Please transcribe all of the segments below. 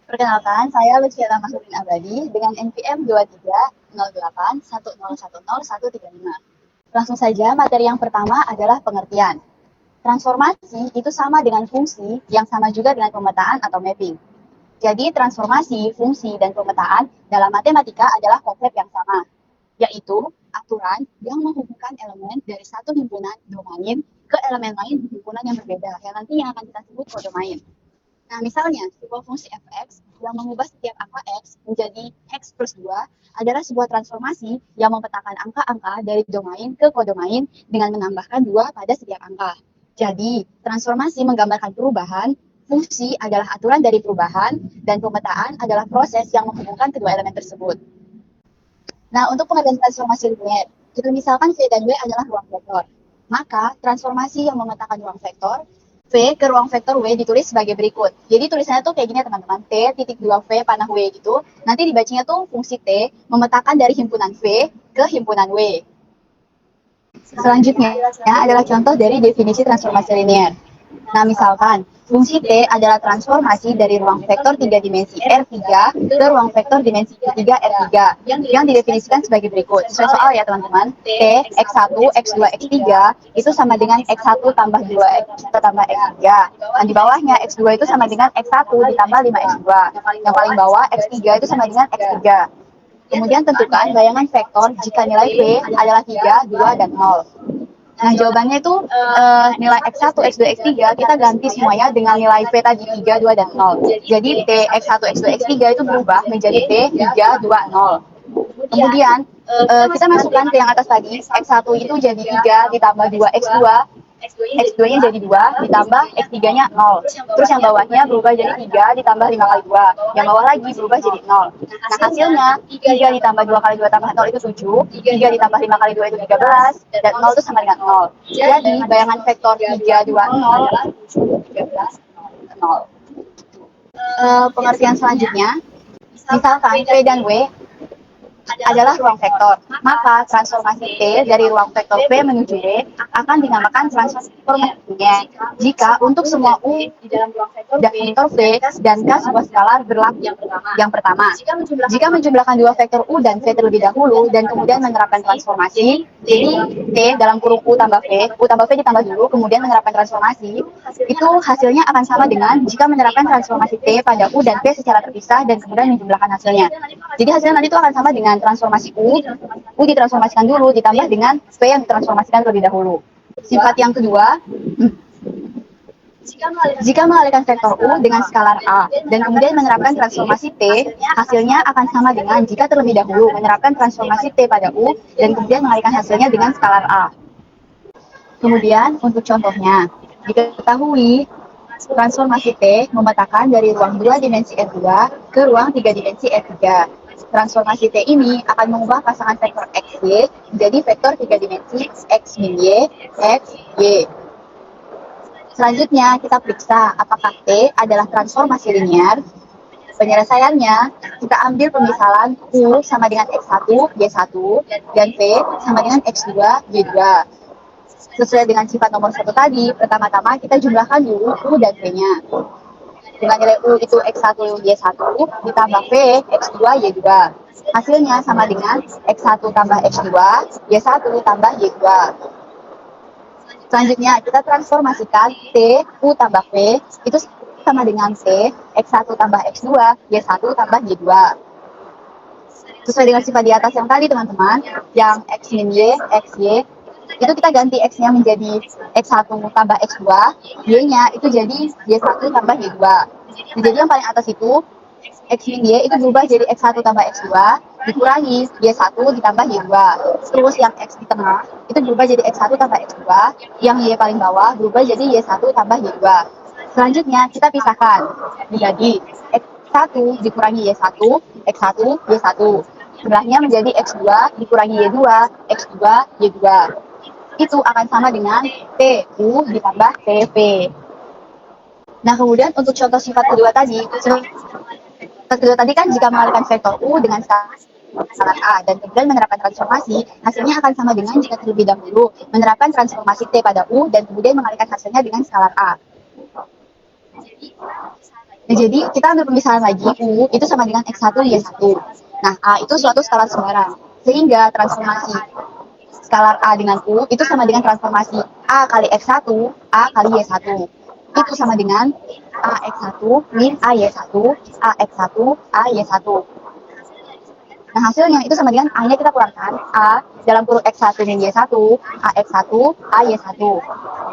Perkenalkan, saya Luciana Mahruddin Abadi dengan NPM 230810100135. Langsung saja, materi yang pertama adalah pengertian. Transformasi itu sama dengan fungsi yang sama juga dengan pemetaan atau mapping. Jadi, transformasi, fungsi, dan pemetaan dalam matematika adalah konsep yang sama, yaitu aturan yang menghubungkan elemen dari satu himpunan domain ke elemen lain di himpunan yang berbeda, yang nantinya akan kita sebut kodomain. Nah, misalnya, sebuah fungsi f(x) yang mengubah setiap angka x menjadi x plus 2 adalah sebuah transformasi yang memetakan angka-angka dari domain ke kodomain dengan menambahkan 2 pada setiap angka. Jadi, transformasi menggambarkan perubahan, fungsi adalah aturan dari perubahan, dan pemetaan adalah proses yang menghubungkan kedua elemen tersebut. Nah, untuk pengertian transformasi linear, jika misalkan V dan W adalah ruang vektor, maka transformasi yang memetakan ruang vektor V ke ruang vektor W ditulis sebagai berikut. Jadi tulisannya tuh kayak gini teman-teman, T titik 2V panah W gitu. Nanti dibacanya tuh fungsi T memetakan dari himpunan V ke himpunan W. Selanjutnya adalah contoh dari definisi transformasi linear. Nah, misalkan fungsi T adalah transformasi dari ruang vektor 3 dimensi R3 ke ruang vektor dimensi 3 R3 yang didefinisikan sebagai berikut. Sesuai soal ya teman-teman, T X1, X2, X3 itu sama dengan X1 tambah 2X tambah X3. Dan di bawahnya X2 itu sama dengan X1 ditambah 5X2. Yang paling bawah X3 itu sama dengan X3. Kemudian tentukan bayangan vektor jika nilai P adalah 3, 2, dan 0. Nah, jawabannya itu nilai X1, X2, X3 kita ganti semuanya dengan nilai P tadi 3, 2, dan 0. Jadi T X1, X2, X3 itu berubah menjadi T 3, 2, 0. Kemudian kita masukkan ke yang atas tadi, X1 itu jadi 3 ditambah 2 X2, X2-nya jadi 2 ditambah X3-nya 0. Terus yang bawahnya berubah jadi 3 ditambah 5 kali 2. Yang bawah lagi berubah jadi 0. Nah, hasilnya 3 ditambah 2 kali 2 tambah 0 itu 7. 3 ditambah 5 kali 2 itu 13. Dan 0 itu sama dengan 0. Jadi bayangan vektor 3, 2, 0 adalah 7, 13, 0. Pengertian selanjutnya, misalkan P dan W adalah ruang vektor. Maka transformasi T dari ruang vektor P menuju W akan dinamakan transformasinya jika untuk semua U dan vektor V dan K sebuah skalar berlaku. Yang pertama, jika menjumlahkan dua vektor U dan V terlebih dahulu dan kemudian menerapkan transformasi, jadi T dalam kurung U tambah V ditambah dulu, kemudian menerapkan transformasi, itu hasilnya akan sama dengan jika menerapkan transformasi T pada U dan V secara terpisah dan kemudian menjumlahkan hasilnya. Jadi hasilnya nanti itu akan sama dengan transformasi U ditransformasikan dulu ditambah dengan V yang ditransformasikan terlebih dahulu. Sifat yang kedua, jika mengalihkan vektor U dengan skalar A dan kemudian menerapkan transformasi T, hasilnya akan sama dengan jika terlebih dahulu menerapkan transformasi T pada U dan kemudian mengalihkan hasilnya dengan skalar A. Kemudian untuk contohnya, diketahui transformasi T memetakan dari ruang 2 dimensi R2 ke ruang 3 dimensi R3. Transformasi T ini akan mengubah pasangan vektor X, Y menjadi vektor 3 dimensi X min Y, X, Y. Selanjutnya, kita periksa apakah T adalah transformasi linear. Penyelesaiannya, kita ambil pemisalan U sama dengan X1, Y1, dan V sama dengan X2, Y2. Sesuai dengan sifat nomor 1 tadi, pertama-tama kita jumlahkan dulu U dan V-nya. Dengan nilai U itu X1, Y1, ditambah V, X2, Y2. Hasilnya sama dengan X1 tambah X2, Y1 tambah Y2. Selanjutnya, kita transformasikan T, U tambah V, itu sama dengan T, X1 tambah X2, Y1 tambah Y2. Sesuai dengan sifat di atas yang tadi, teman-teman, yang X min Y, X, Y, itu kita ganti X-nya menjadi X1 tambah X2, Y-nya itu jadi Y1 tambah Y2. Jadi yang paling atas itu, X min Y itu berubah jadi X1 tambah X2, dikurangi Y1 ditambah Y2. Terus yang X di tengah, itu berubah jadi X1 tambah X2, yang Y paling bawah berubah jadi Y1 tambah Y2. Selanjutnya, kita pisahkan menjadi X1 dikurangi Y1, X1, Y1. Sebelahnya menjadi X2 dikurangi Y2, X2, Y2. itu akan sama dengan TU ditambah TV. Nah, kemudian untuk contoh sifat kedua tadi, kan jika mengalihkan vektor U dengan skalar A dan kemudian menerapkan transformasi, hasilnya akan sama dengan jika terlebih dahulu menerapkan transformasi T pada U dan kemudian mengalihkan hasilnya dengan skalar A. Nah, jadi kita ambil pemisahan lagi, U itu sama dengan X1 Y1. Nah, A itu suatu skalar sembarang. Sehingga transformasi skalar A dengan U itu sama dengan transformasi A kali X1, A kali Y1. Itu sama dengan AX1 min AY1, AX1, AY1. Nah, hasilnya itu sama dengan A-nya kita keluarkan, A dalam kurung X1 min Y1, AX1, AY1.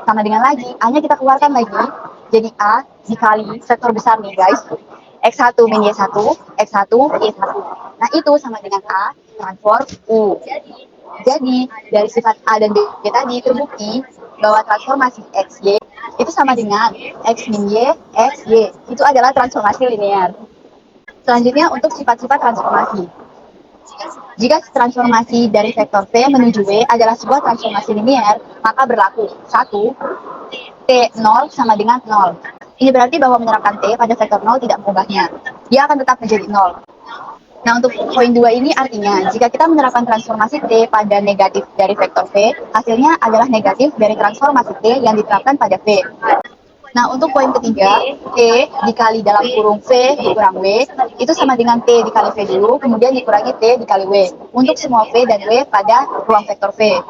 Sama dengan lagi, A-nya kita keluarkan lagi, jadi A dikali vektor besar nih guys, X1 min Y1, X1, Y1. Nah, itu sama dengan A transform U. Jadi, dari sifat A dan B tadi terbukti bahwa transformasi XY itu sama dengan X min Y, X, Y. Itu adalah transformasi linear. Selanjutnya untuk sifat-sifat transformasi. Jika transformasi dari vektor V menuju W adalah sebuah transformasi linear, maka berlaku 1. T0 sama dengan 0. Ini berarti bahwa menerapkan T pada vektor 0 tidak mengubahnya. Dia akan tetap menjadi 0. Nah, untuk poin 2 ini artinya, jika kita menerapkan transformasi T pada negatif dari vektor V, hasilnya adalah negatif dari transformasi T yang diterapkan pada V. Nah, untuk poin ketiga, T dikali dalam kurung V dikurang W, itu sama dengan T dikali V dulu, kemudian dikurangi T dikali W, untuk semua V dan W pada ruang vektor V.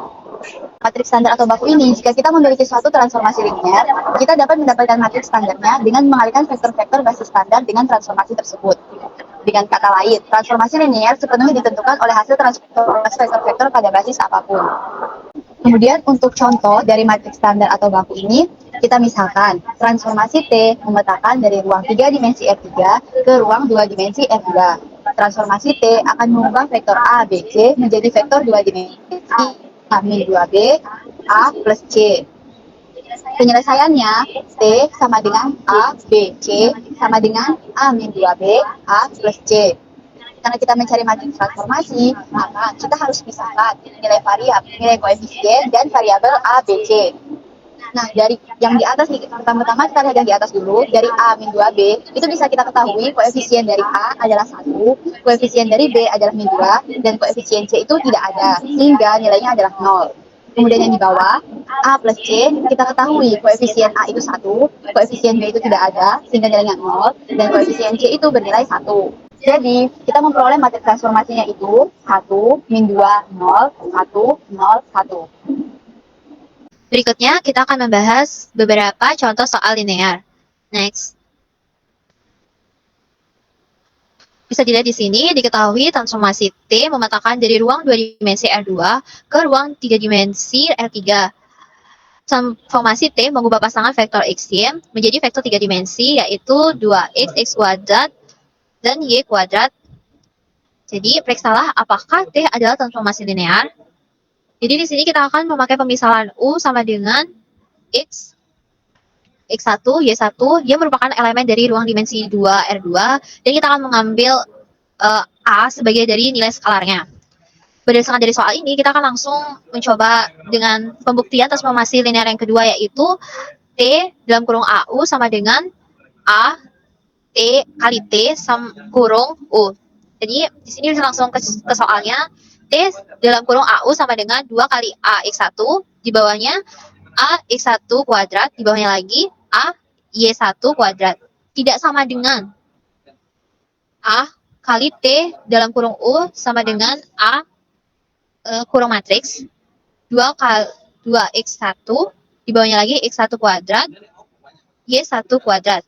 Matriks standar atau baku ini, jika kita memiliki suatu transformasi linear, kita dapat mendapatkan matriks standarnya dengan mengalihkan vektor-vektor basis standar dengan transformasi tersebut. Dengan kata lain, transformasi linear sepenuhnya ditentukan oleh hasil transformasi vektor-vektor pada basis apapun. Kemudian untuk contoh dari matriks standar atau baku ini, kita misalkan transformasi T memetakan dari ruang 3 dimensi R3 ke ruang 2 dimensi R2. Transformasi T akan mengubah vektor A, B, C menjadi vektor 2 dimensi A-2B, A plus C. Penyelesaiannya, T sama dengan A, B, C sama dengan A-2B, A plus C. Karena kita mencari matriks transformasi, maka kita harus pisahkan nilai variabel, nilai koefisien, dan variabel A, B, C. Nah, dari yang di atas nih, pertama-tama kita lihat yang di atas dulu, dari A min 2B, itu bisa kita ketahui koefisien dari A adalah 1, koefisien dari B adalah min 2, dan koefisien C itu tidak ada, sehingga nilainya adalah 0. Kemudian yang di bawah, A plus C, kita ketahui koefisien A itu 1, koefisien B itu tidak ada, sehingga nilainya 0, dan koefisien C itu bernilai 1. Jadi, kita memperoleh matriks transformasinya itu 1, min 2, 0, 1, 0, 1. Berikutnya, kita akan membahas beberapa contoh soal linear. Next. Bisa dilihat di sini, diketahui transformasi T memetakan dari ruang 2 dimensi R2 ke ruang 3 dimensi R3. Transformasi T mengubah pasangan vektor XY menjadi vektor 3 dimensi, yaitu 2x, x kuadrat, dan y kuadrat. Jadi, periksalah apakah T adalah transformasi linear. Jadi, di sini kita akan memakai pemisahan U sama dengan X, X1, Y1, dia merupakan elemen dari ruang dimensi 2, R2, dan kita akan mengambil A sebagai dari nilai skalarnya. Berdasarkan dari soal ini, kita akan langsung mencoba dengan pembuktian transformasi linear yang kedua, yaitu T dalam kurung AU sama dengan A T kali T kurung U. Jadi, di sini bisa langsung ke soalnya. T dalam kurung AU sama dengan 2 kali A X1, di bawahnya A X1 kuadrat, di bawahnya lagi A Y1 kuadrat. Tidak sama dengan A kali T dalam kurung U sama dengan A kurung matriks 2 kali 2x1, di bawahnya lagi x1 kuadrat, y1 kuadrat.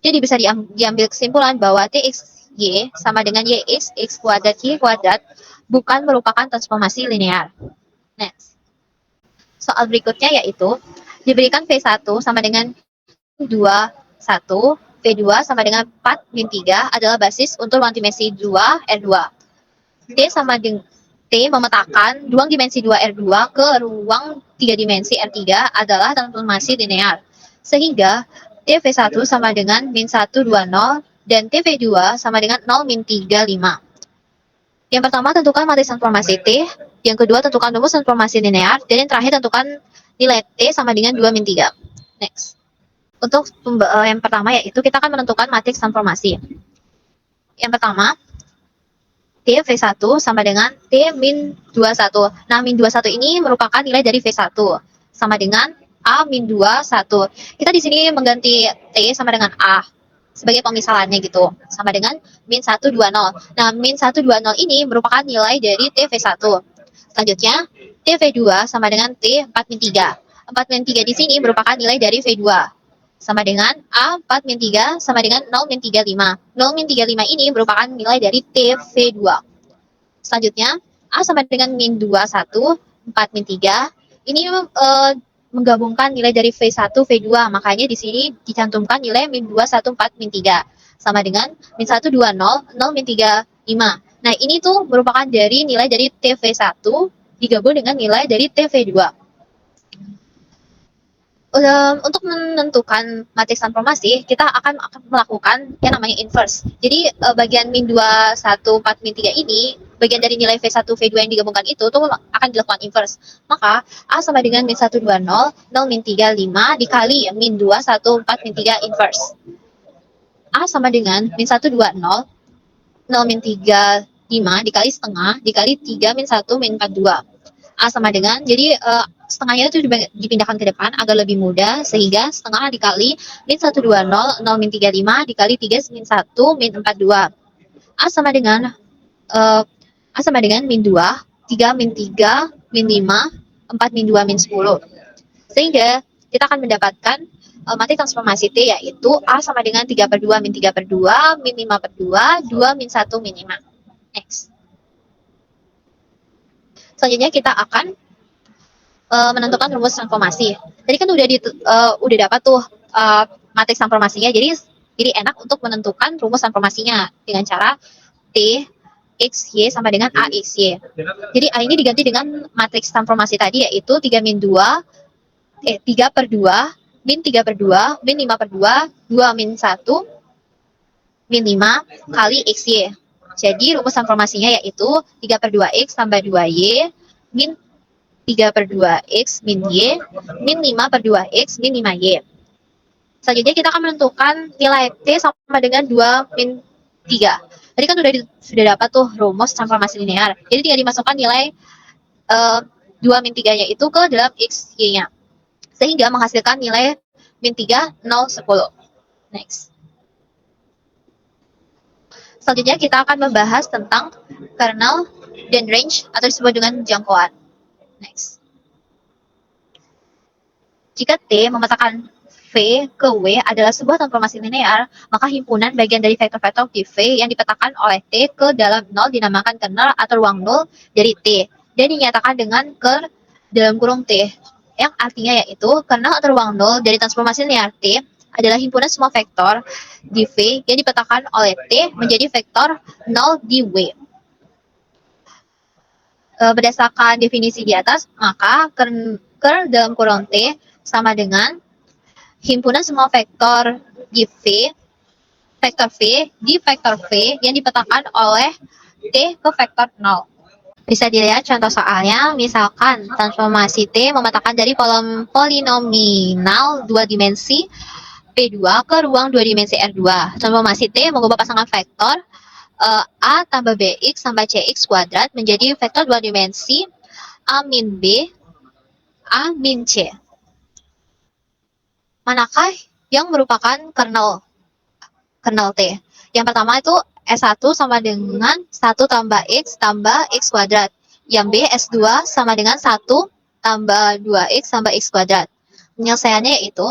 Jadi bisa diambil kesimpulan bahwa txy sama dengan yx x kuadrat y kuadrat bukan merupakan transformasi linear. Next. Soal berikutnya yaitu diberikan V1 sama dengan 2, 1, V2 sama dengan 4, min 3 adalah basis untuk ruang dimensi 2, R2. T sama dengan T memetakan ruang dimensi 2 R2 ke ruang 3 dimensi R3 adalah transformasi linear. Sehingga TV1 sama dengan min 120 dan TV2 sama dengan 0 min 35. Yang pertama, tentukan matriks transformasi T. Yang kedua, tentukan rumus transformasi linear. Dan yang terakhir, tentukan nilai T sama dengan 2 min 3. Next. Untuk yang pertama yaitu kita akan menentukan matriks transformasi. Yang pertama, T V1 sama dengan T min 21. Nah, min 21 ini merupakan nilai dari V1 sama dengan A min 21. Kita di sini mengganti T sama dengan A sebagai pemisalannya gitu. Sama dengan min 120. Nah, min 120 ini merupakan nilai dari T V1. Selanjutnya, T V2 sama dengan T 4 min 3. 4 min 3 di sini merupakan nilai dari V2 sama dengan A 4 min 3 sama dengan 0 min 35. 0 min 35 ini merupakan nilai dari TV2. Selanjutnya, A sama dengan min 21, 4 min 3. Ini menggabungkan nilai dari V1, V2. Makanya di sini dicantumkan nilai min 21, 4 min 3. Sama dengan min 120, 0 min 35. Nah, ini tuh merupakan dari nilai dari TV1 digabung dengan nilai dari TV2. Untuk menentukan matriks transformasi, kita akan melakukan yang namanya inverse. Jadi bagian min 21, 4 min 3 ini, bagian dari nilai V1, V2 yang digabungkan itu tuh akan dilakukan inverse. Maka A sama dengan min 120, 0 min 35 dikali min 21, 4 min 3 inverse. A sama dengan min 120, 0 min 35 dikali setengah dikali 3 min 1 min 42. A sama dengan, jadi setengahnya itu dipindahkan ke depan agar lebih mudah, sehingga setengah dikali min 120, 0 min 35 dikali 3 min 1 min 42. A sama dengan min 2, 3 min 3 min 5, 4 min 2 min 10. Sehingga kita akan mendapatkan matriks transformasi T yaitu A sama dengan 3 per 2 min 3 per 2 min 5 per 2, 2 min 1 min 5. Next. Selanjutnya kita akan menentukan rumus transformasi. Tadi kan udah dapat tuh matriks transformasinya, jadi enak untuk menentukan rumus transformasinya dengan cara T X Y sama dengan A X Y. Jadi A ini diganti dengan matriks transformasi tadi yaitu 3 min 2, 3 per 2, min 3 per 2, min 5 per 2, 2 min 1, min 5 kali X Y. Jadi rumus transformasinya yaitu 3 per 2X tambah 2Y, min 3 per 2X min Y, min 5 per 2X min 5Y. Selanjutnya kita akan menentukan nilai T sama dengan 2 min 3. Tadi kan sudah dapat tuh rumus transformasi linear. Jadi tinggal dimasukkan nilai 2 min 3-nya itu ke dalam X, Y-nya. Sehingga menghasilkan nilai min 3, 0, 10. Next. Selanjutnya kita akan membahas tentang kernel dan range atau disebut dengan jangkauan. Next. Jika T memetakan V ke W adalah sebuah transformasi linear, maka himpunan bagian dari vektor-vektor di V yang dipetakan oleh T ke dalam 0 dinamakan kernel atau ruang 0 dari T, dan dinyatakan dengan ker dalam kurung T, yang artinya yaitu kernel atau ruang 0 dari transformasi linear T adalah himpunan semua vektor di V yang dipetakan oleh T menjadi vektor 0 di W. Berdasarkan definisi di atas, maka ker dalam kurung T sama dengan himpunan semua vektor di V, vektor V di vektor V yang dipetakan oleh T ke vektor 0. Bisa dilihat contoh soalnya, misalkan transformasi T memetakan dari polinominal 2 dimensi P2 ke ruang 2 dimensi R2. Transformasi T mengubah pasangan vektor A tambah BX tambah CX kuadrat menjadi vektor 2 dimensi A min B, A min C. Manakah yang merupakan kernel T? Yang pertama itu S1 sama dengan 1 tambah X tambah X kuadrat. Yang B, S2 sama dengan 1 tambah 2X tambah X kuadrat. Penyelesaiannya yaitu,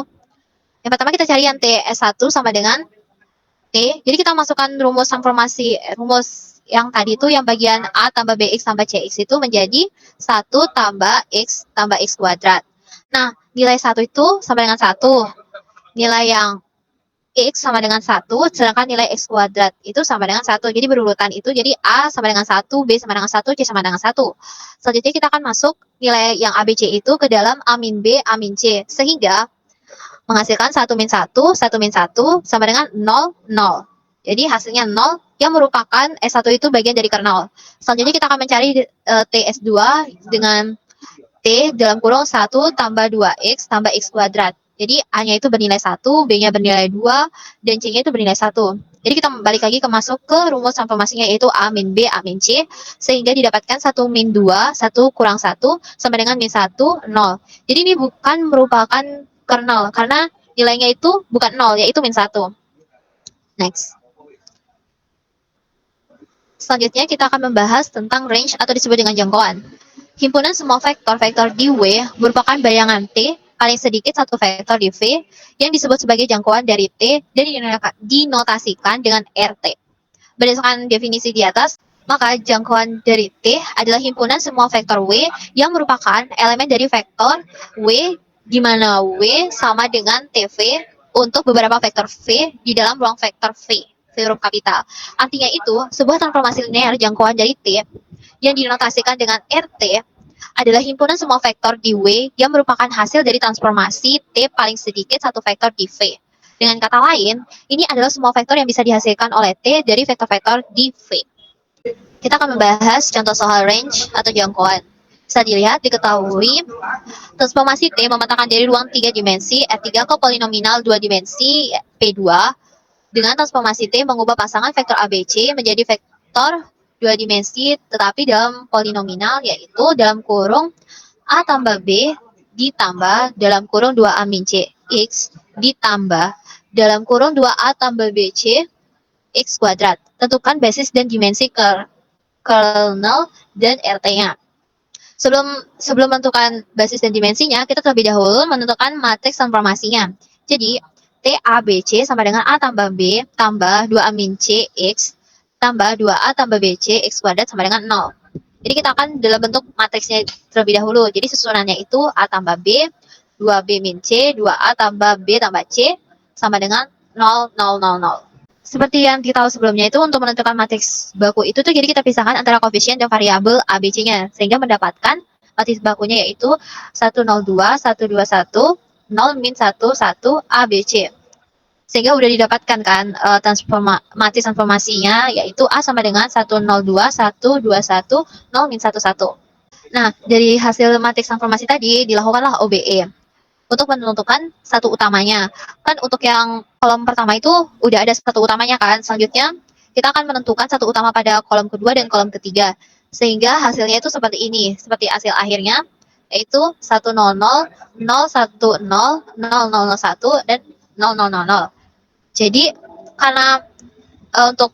yang pertama kita cari yang T, S1 sama dengan T. Jadi kita masukkan rumus transformasi, rumus yang tadi itu yang bagian A tambah BX tambah CX itu menjadi 1 tambah X kuadrat. Nah, nilai 1 itu sama dengan 1. Nilai yang X sama dengan 1, sedangkan nilai X kuadrat itu sama dengan 1. Jadi berurutan itu, jadi A sama dengan 1, B sama dengan 1, C sama dengan 1. Selanjutnya kita akan masuk nilai yang A, B, C itu ke dalam A min B, A min C. Sehingga menghasilkan 1 min 1, 1 min 1 sama dengan 0, 0. Jadi hasilnya 0 yang merupakan S1 itu bagian dari kernel. Selanjutnya kita akan mencari TS2 dengan T dalam kurung 1 tambah 2X tambah X kuadrat. Jadi A-nya itu bernilai 1, B-nya bernilai 2, dan C-nya itu bernilai 1. Jadi kita balik lagi masuk ke rumus transformasinya yaitu A min B, A min C, sehingga didapatkan 1 min 2, 1 kurang 1, sama dengan min 1, 0. Jadi ini bukan merupakan kernel, karena nilainya itu bukan 0, yaitu min 1. Next. Selanjutnya kita akan membahas tentang range atau disebut dengan jangkauan. Himpunan semua vektor-vektor di W merupakan bayangan T paling sedikit satu vektor di V yang disebut sebagai jangkauan dari T dan dinotasikan dengan RT. Berdasarkan definisi di atas, maka jangkauan dari T adalah himpunan semua vektor W yang merupakan elemen dari vektor W di mana W sama dengan TV untuk beberapa vektor V di dalam ruang vektor V huruf kapital. Artinya itu, sebuah transformasi linear jangkauan dari T yang dinotasikan dengan RT adalah himpunan semua vektor di W yang merupakan hasil dari transformasi T paling sedikit satu vektor di V. Dengan kata lain, ini adalah semua vektor yang bisa dihasilkan oleh T dari vektor-vektor di V. Kita akan membahas contoh soal range atau jangkauan. Bisa dilihat, diketahui, transformasi T memetakan dari ruang 3 dimensi R3 ke polinominal 2 dimensi P2 dengan transformasi T mengubah pasangan vektor ABC menjadi vektor 2 dimensi tetapi dalam polinominal yaitu dalam kurung A tambah B ditambah dalam kurung 2A min C X ditambah dalam kurung 2A tambah BC X kuadrat. Tentukan basis dan dimensi kernel dan RT-nya. Sebelum menentukan basis dan dimensinya, kita terlebih dahulu menentukan matriks transformasinya. Jadi, TABC sama dengan A tambah B tambah 2A min C X tambah 2A tambah BC X kuadrat sama dengan 0. Jadi kita akan dalam bentuk matriksnya terlebih dahulu. Jadi susunannya itu A tambah B, 2B min C, 2A tambah B tambah C sama dengan 0, 0, 0, 0. Seperti yang kita tahu sebelumnya itu untuk menentukan matriks baku itu tuh jadi kita pisahkan antara koefisien dan variabel ABC-nya sehingga mendapatkan matriks bakunya yaitu 102, 121, 0 min 1, 1 ABC. Sehingga udah didapatkan kan matriks transformasinya yaitu A sama dengan 102, 121, 0 min 1, 1. Nah, dari hasil matriks transformasi tadi dilakukanlah OBE untuk menentukan satu utamanya. Kan untuk yang kolom pertama itu udah ada satu utamanya kan. Selanjutnya kita akan menentukan satu utama pada kolom kedua dan kolom ketiga. Sehingga hasilnya itu seperti ini, seperti hasil akhirnya yaitu 100, 010, 0001 dan 0000. Jadi karena untuk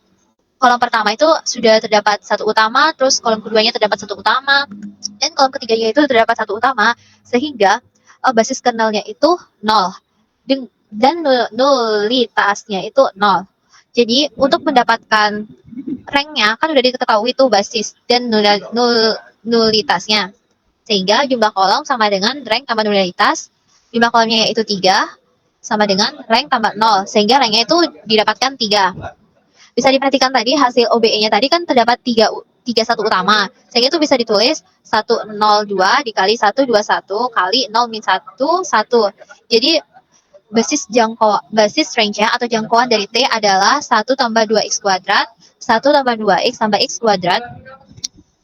kolom pertama itu sudah terdapat satu utama, terus kolom keduanya terdapat satu utama, dan kolom ketiganya itu terdapat satu utama, sehingga basis kernelnya itu 0 dan nulitasnya itu 0. Jadi untuk mendapatkan ranknya kan udah diketahui itu basis dan nulitasnya. Sehingga jumlah kolom sama dengan rank tambah nulitas, jumlah kolomnya yaitu 3 sama dengan rank tambah 0, sehingga ranknya itu didapatkan 3. Bisa diperhatikan tadi hasil OBE-nya tadi kan terdapat 3 satu utama. Sehingga itu bisa ditulis 102 dikali 121 kali 0 min 1, 1. Jadi basis range-nya atau jangkauan dari T adalah 1 tambah 2x kuadrat, 1 tambah 2x tambah x kuadrat,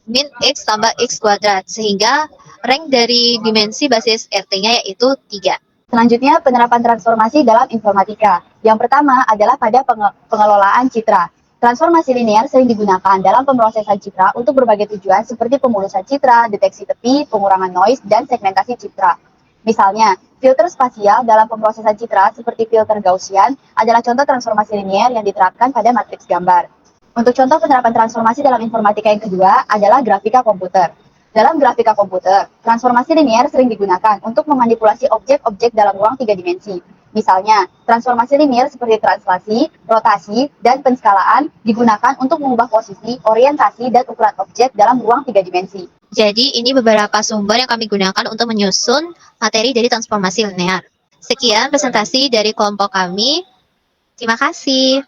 min x tambah x kuadrat. Sehingga rank dari dimensi basis RT-nya yaitu 3. Selanjutnya, penerapan transformasi dalam informatika. Yang pertama adalah pada pengelolaan citra. Transformasi linear sering digunakan dalam pemrosesan citra untuk berbagai tujuan seperti pemulusan citra, deteksi tepi, pengurangan noise, dan segmentasi citra. Misalnya, filter spasial dalam pemrosesan citra seperti filter Gaussian adalah contoh transformasi linear yang diterapkan pada matriks gambar. Untuk contoh penerapan transformasi dalam informatika yang kedua adalah grafika komputer. Dalam grafika komputer, transformasi linear sering digunakan untuk memanipulasi objek-objek dalam ruang 3 dimensi. Misalnya, transformasi linear seperti translasi, rotasi, dan penskalaan digunakan untuk mengubah posisi, orientasi, dan ukuran objek dalam ruang 3 dimensi. Jadi ini beberapa sumber yang kami gunakan untuk menyusun materi dari transformasi linear. Sekian presentasi dari kelompok kami. Terima kasih.